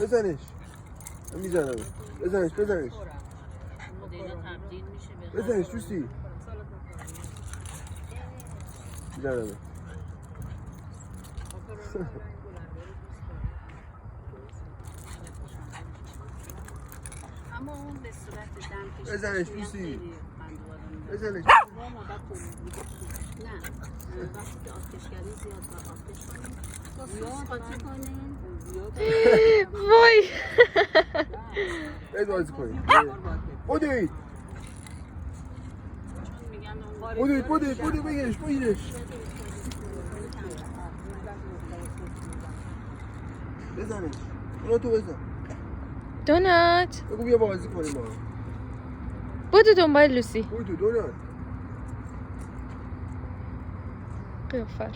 بزنش. میزنم. بزنش. مدل تبدیل میشه به بزنش دوستی. میزنم. اما اون به صورت دم کشیدن بزنش دوستی. بزنش. نه وقتی که آتشگری زیاد با آتش کنیم زیاد قاطی کنیم وای باید بازی کنیم. بودید. بودید بگیرش. بزنش. اونا تو بزن. دونات بگو بیا بازی کنیم ما. بودو دنبال لوسی بودو دونات. قیافر